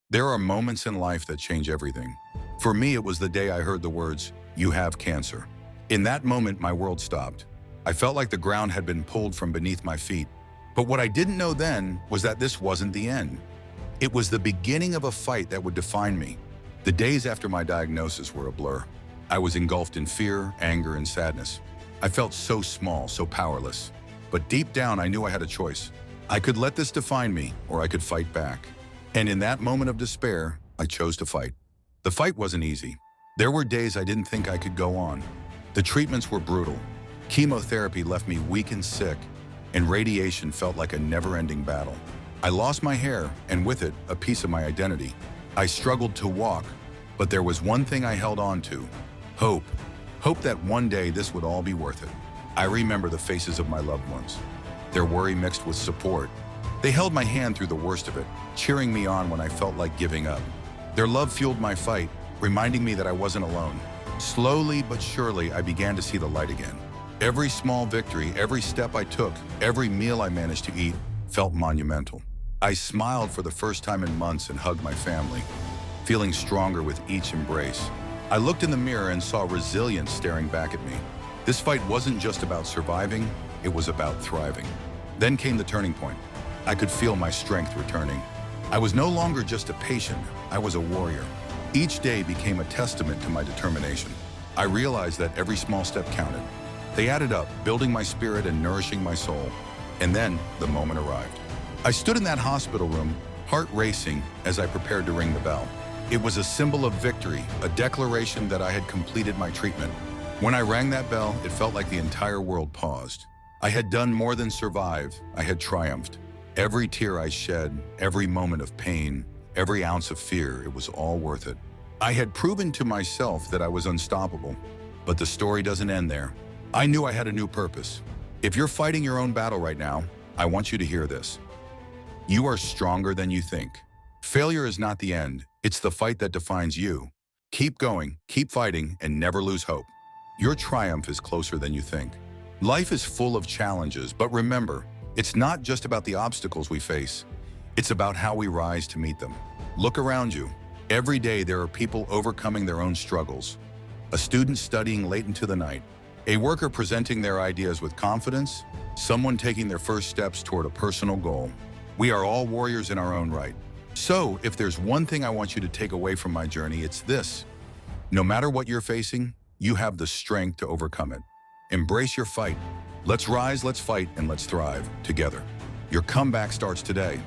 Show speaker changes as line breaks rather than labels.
There are moments in life that change everything. For me, it was the day I heard the words, "You have cancer." In that moment, my world stopped. I felt like the ground had been pulled from beneath my feet. But what I didn't know then was that this wasn't the end. It was the beginning of a fight that would define me. The days after my diagnosis were a blur. I was engulfed in fear, anger, and sadness. I felt so small, so powerless. But deep down, I knew I had a choice. I could let this define me, or I could fight back. And in that moment of despair, I chose to fight. The fight wasn't easy. There were days I didn't think I could go on. The treatments were brutal. Chemotherapy left me weak and sick, and radiation felt like a never-ending battle. I lost my hair, and with it, a piece of my identity. I struggled to walk, but there was one thing I held on to: hope. Hope that one day this would all be worth it. I remember the faces of my loved ones, their worry mixed with support. They held my hand through the worst of it, cheering me on when I felt like giving up. Their love fueled my fight, reminding me that I wasn't alone. Slowly but surely, I began to see the light again. Every small victory, every step I took, every meal I managed to eat felt monumental. I smiled for the first time in months and hugged my family, feeling stronger with each embrace. I looked in the mirror and saw resilience staring back at me. This fight wasn't just about surviving, it was about thriving. Then came the turning point. I could feel my strength returning. I was no longer just a patient, I was a warrior. Each day became a testament to my determination. I realized that every small step counted. They added up, building my spirit and nourishing my soul. And then the moment arrived. I stood in that hospital room, heart racing as I prepared to ring the bell. It was a symbol of victory, a declaration that I had completed my treatment. When I rang that bell, it felt like the entire world paused. I had done more than survive, I had triumphed. Every tear I shed, every moment of pain, every ounce of fear, it was all worth it. I had proven to myself that I was unstoppable, but the story doesn't end there. I knew I had a new purpose. If you're fighting your own battle right now, I want you to hear this. You are stronger than you think. Failure is not the end, it's the fight that defines you. Keep going, keep fighting, and never lose hope. Your triumph is closer than you think. Life is full of challenges, but remember, it's not just about the obstacles we face. It's about how we rise to meet them. Look around you. Every day there are people overcoming their own struggles. A student studying late into the night. A worker presenting their ideas with confidence. Someone taking their first steps toward a personal goal. We are all warriors in our own right. So, if there's one thing I want you to take away from my journey, it's this. No matter what you're facing, you have the strength to overcome it. Embrace your fight. Let's rise, let's fight, and let's thrive together. Your comeback starts today.